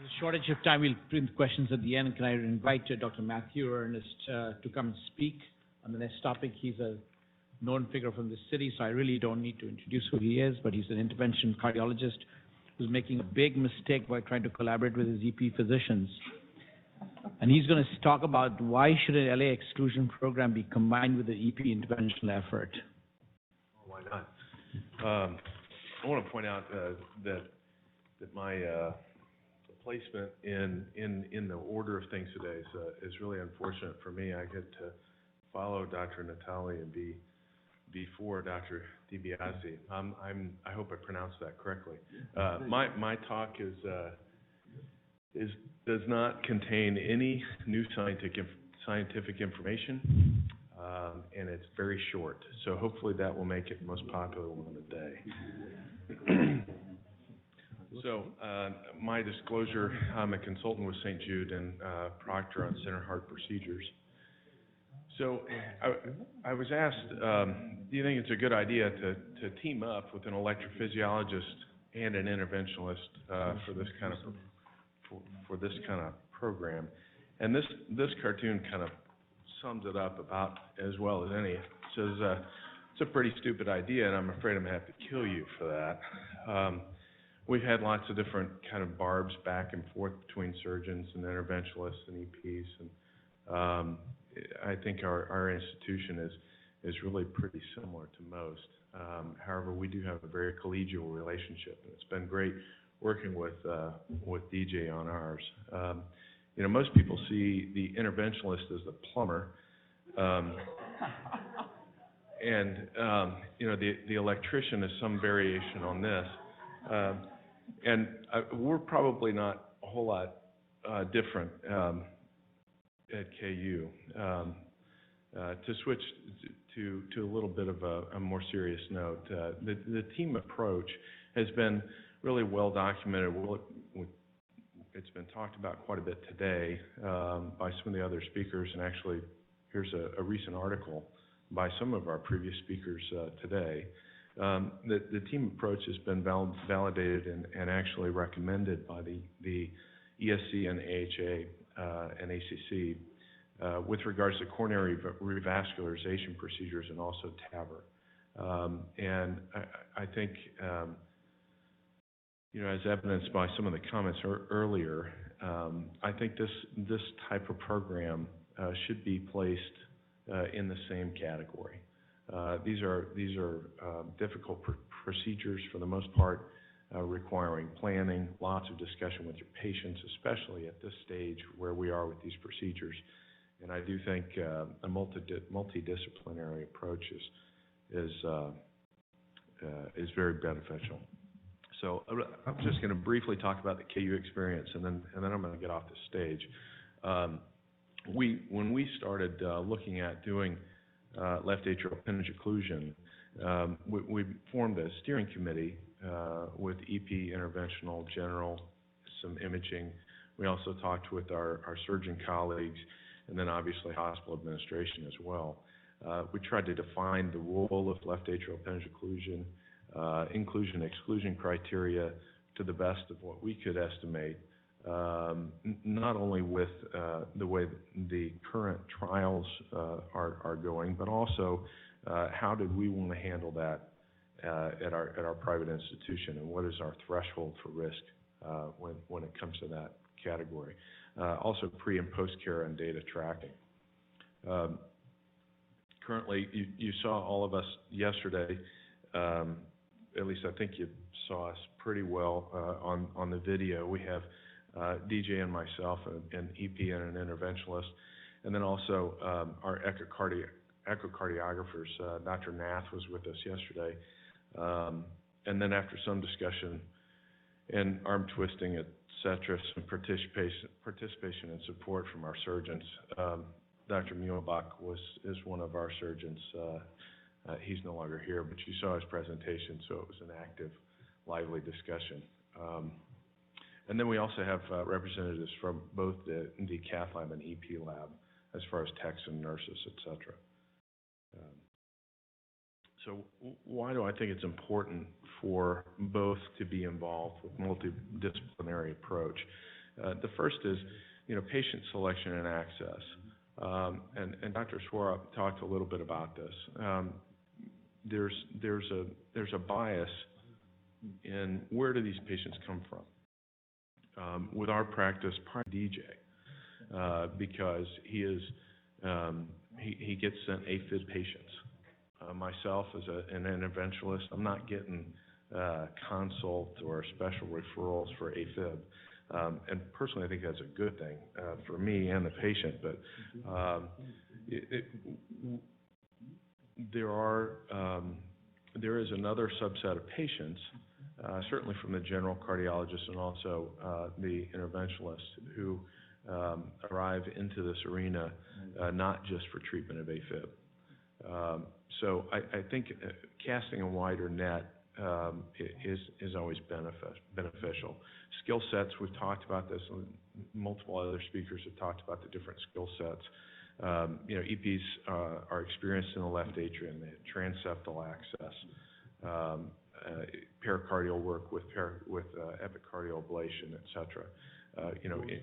There's a shortage of time. We'll bring the questions at the end. Can I invite Dr. Matthew Earnest to come and speak on the next topic? He's a known figure from the city, so I really don't need to introduce who he is, but he's an intervention cardiologist who's making a big mistake by trying to collaborate with his EP physicians. And he's going to talk about why should an LAA exclusion program be combined with the EP interventional effort. Why not? I want to point out that my placement in the order of things today is really unfortunate for me. I get to follow Dr. Natali and be before Dr. DiBiase. I hope I pronounced that correctly. My talk does not contain any new scientific information, and it's very short. So hopefully that will make it the most popular one of the day. So my disclosure: I'm a consultant with St. Jude and proctor on center heart procedures. So I was asked, do you think it's a good idea to team up with an electrophysiologist and an interventionalist for this kind of program? And this cartoon kind of sums it up about as well as any. It says it's a pretty stupid idea, and I'm afraid I'm gonna have to kill you for that. We've had lots of different kind of barbs back and forth between surgeons and interventionalists and EPs, and I think our institution is really pretty similar to most. However, we do have a very collegial relationship, and it's been great working with DJ on ours. Most people see the interventionalist as the plumber, and the electrician is some variation on this. And we're probably not a whole lot different at KU. To switch to a little bit of a more serious note, the team approach has been really well documented. It's been talked about quite a bit today by some of the other speakers, and actually here's a recent article by some of our previous speakers today. The team approach has been validated and actually recommended by the ESC and AHA and ACC with regards to coronary revascularization procedures and also TAVR. And I think, as evidenced by some of the comments earlier, I think this type of program should be placed in the same category. These are difficult procedures for the most part, requiring planning, lots of discussion with your patients, especially at this stage where we are with these procedures. And I do think a multidisciplinary approach is very beneficial. So I'm just going to briefly talk about the KU experience, and then I'm going to get off the stage. When we started looking at doing left atrial appendage occlusion, we formed a steering committee with EP, interventional, general, some imaging. We also talked with our surgeon colleagues, and then obviously hospital administration as well. We tried to define the role of left atrial appendage occlusion, inclusion, exclusion criteria to the best of what we could estimate, not only with the way the current trials are going, but also how did we want to handle that at our private institution, and what is our threshold for risk when it comes to that category. Also pre and post care and data tracking. Currently, you saw all of us yesterday, at least I think you saw us pretty well on the video. We have DJ and myself, an EP and an interventionalist, and then also our echocardiographers. Dr. Nath was with us yesterday, and then after some discussion and arm twisting, etc., some participation and support from our surgeons. Dr. Muehlbach is one of our surgeons. He's no longer here, but you saw his presentation, so it was an active, lively discussion. And then we also have representatives from both the cath lab and EP lab, as far as techs and nurses, etc. So why do I think it's important for both to be involved with multidisciplinary approach? The first is, patient selection and access. And Dr. Swarup talked a little bit about this. There's a bias in where do these patients come from. With our practice, DJ, because he gets sent AFib patients. Myself, as an interventionalist, I'm not getting consult or special referrals for AFib. And personally, I think that's a good thing for me and the patient. But there is another subset of patients, certainly from the general cardiologist and also the interventionalist, who arrive into this arena not just for treatment of AFib. So I think casting a wider net is always beneficial. Skill sets, we've talked about this, and multiple other speakers have talked about the different skill sets. EPs are experienced in the left atrium, they have transeptal access, pericardial work with epicardial ablation, et cetera.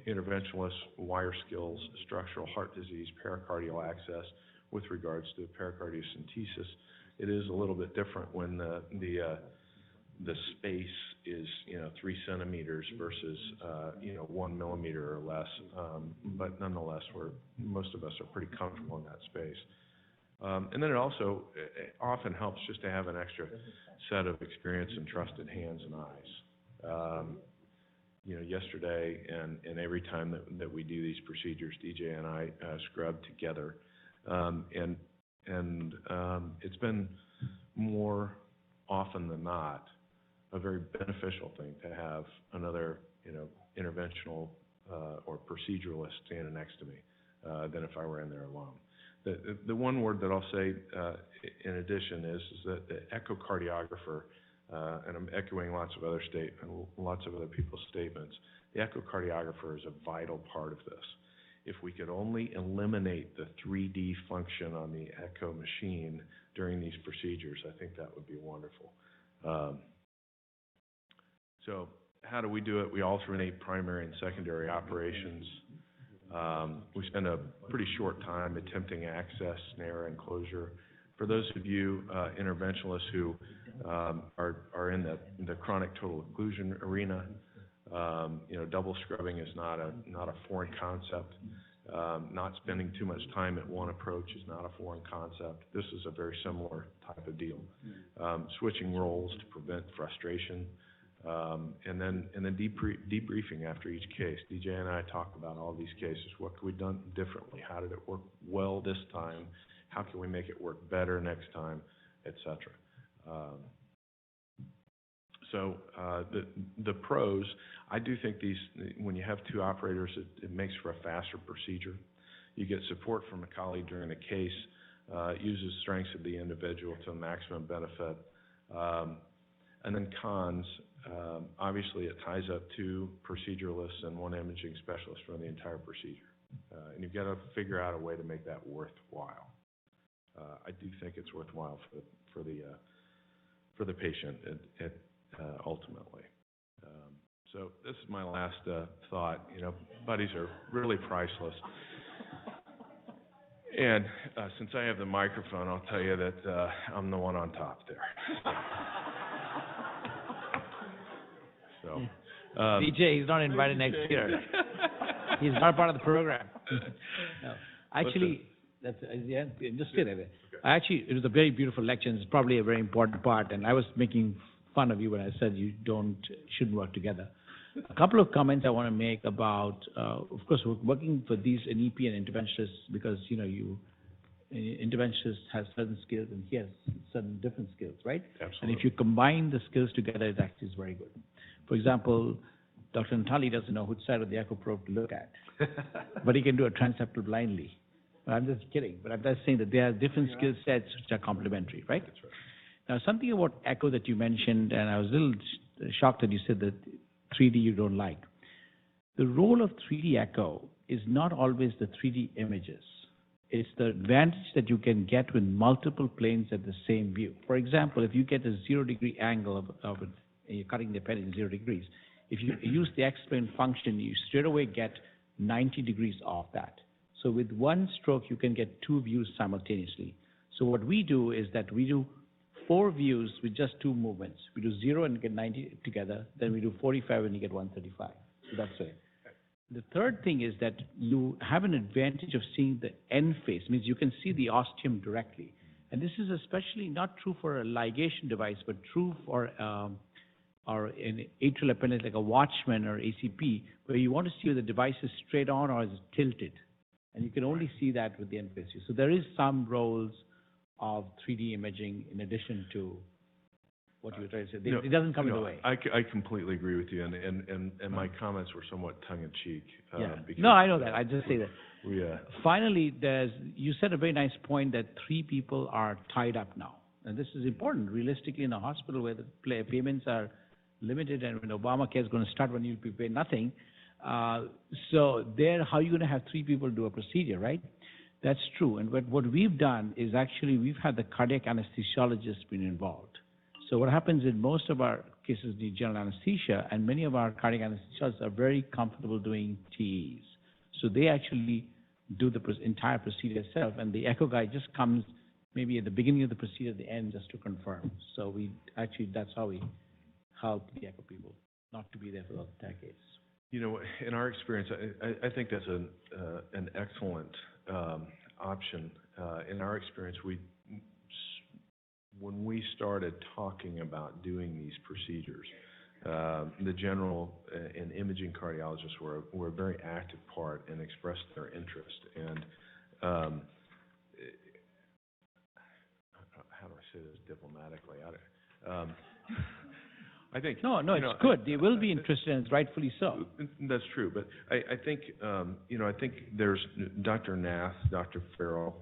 Interventionalists, wire skills, structural heart disease, pericardial access with regards to pericardiocentesis. It is a little bit different when the space is 3 centimeters versus 1 millimeter or less, but nonetheless, most of us are pretty comfortable in that space. And then it also often helps just to have an extra set of experience and trusted hands and eyes. Yesterday and every time that we do these procedures, DJ and I scrub together, and it's been more often than not a very beneficial thing to have another, interventional or proceduralist standing next to me than if I were in there alone. The one word that I'll say in addition is that the echocardiographer, and I'm echoing lots of other people's statements, the echocardiographer is a vital part of this. If we could only eliminate the 3D function on the echo machine during these procedures, I think that would be wonderful. So how do we do it? We alternate primary and secondary operations. We spend a pretty short time attempting access, snare, and closure. For those of you interventionalists who are in the chronic total occlusion arena, double scrubbing is not a foreign concept. Not spending too much time at one approach is not a foreign concept. This is a very similar type of deal. Switching roles to prevent frustration, and then debriefing after each case. DJ and I talk about all these cases. What could we have done differently? How did it work well this time? How can we make it work better next time, et cetera. So the pros, I do think when you have two operators, it makes for a faster procedure. You get support from a colleague during the case, uses strengths of the individual to maximum benefit. And then cons, obviously it ties up two proceduralists and one imaging specialist for the entire procedure. And you've got to figure out a way to make that worthwhile. I do think it's worthwhile for the patient ultimately. So this is my last thought. Buddies are really priceless. And since I have the microphone, I'll tell you that I'm the one on top there. So, DJ, he's not invited next year. He's not part of the program. No. Actually, just stay there. Okay. Actually, it was a very beautiful lecture, and it's probably a very important part. And I was making fun of you when I said you shouldn't work together. A couple of comments I want to make about, of course, we're working for these an EP and interventionists because interventionist has certain skills and he has certain different skills, right? Absolutely. And if you combine the skills together, it actually is very good. For example, Dr. Natali doesn't know which side of the echo probe to look at, but he can do a transeptal blindly. I'm just kidding, but I'm just saying that there are different skill sets which are complementary, right? That's right. Now, something about echo that you mentioned, and I was a little shocked that you said that 3D you don't like. The role of 3D echo is not always the 3D images. It's the advantage that you can get with multiple planes at the same view. For example, if you get a 0-degree angle of it, you're cutting the appendage 0 degrees, if you use the X-plane function, you straight away get 90 degrees off that. So with one stroke, you can get two views simultaneously. So what we do is that we do 4 views with just 2 movements. We do 0 and get 90 together, then we do 45 and you get 135. So that's it. The third thing is that you have an advantage of seeing the end face, means you can see the ostium directly. And this is especially not true for a ligation device, but true for an atrial appendage like a Watchman or ACP, where you want to see whether the device is straight on or is tilted. And you can only see that with the end face view. So there is some roles of 3D imaging in addition to what you were trying to say. It doesn't come in the way. I completely agree with you, and my comments were somewhat tongue-in-cheek. No, I know that. I just say that. Yeah. Finally, you said a very nice point that 3 people are tied up now. And this is important. Realistically, in a hospital where the payments are limited and when Obamacare is going to start when you'll be paid nothing, so there, how are you going to have 3 people do a procedure, right? That's true. And what we've done is actually we've had the cardiac anesthesiologist been involved. So what happens in most of our cases need general anesthesia, and many of our cardiac anesthesiologists are very comfortable doing TEs. So they actually do the entire procedure itself, and the echo guy just comes maybe at the beginning of the procedure, at the end, just to confirm. So that's how we help the echo people, not to be there for the entire case. You know, in our experience, I think that's an excellent option. In our experience, when we started talking about doing these procedures, the general and imaging cardiologists were a very active part and expressed their interest. And how do I say this diplomatically? I think it's good. They will be interested, and rightfully so. That's true, but I think I think there's Dr. Nath, Dr. Farrell,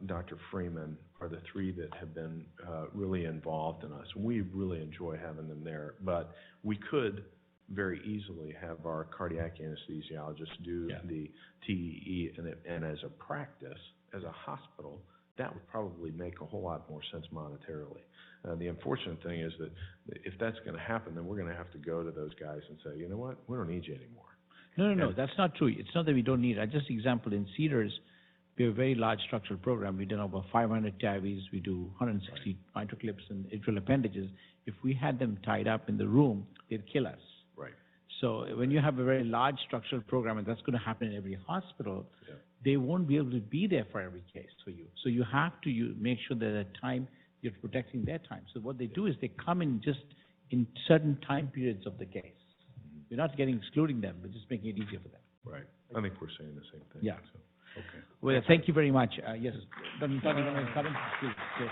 Dr. Freeman are the 3 that have been really involved in us. We really enjoy having them there, but we could very easily have our cardiac anesthesiologist do the TEE, and as a practice, as a hospital, that would probably make a whole lot more sense monetarily. The unfortunate thing is that if that's going to happen, then we're going to have to go to those guys and say, you know what, we don't need you anymore. No, that's not true. It's not that we don't need it. I just example in Cedars, we have a very large structural program. We've done over 500 TAVIs. We do 160 mitral clips and atrial appendages. If we had them tied up in the room, they'd kill us. Right. So when you have a very large structural program, and that's going to happen in every hospital, they won't be able to be there for every case for you. So you have to make sure that at time you're protecting their time. So what they do is they come in just in certain time periods of the case. You're not excluding them, but just making it easier for them. Right. I think we're saying the same thing. Yeah. So, okay. Well, thank you very much. Yes, Dr. Tony, you want to comment? Please.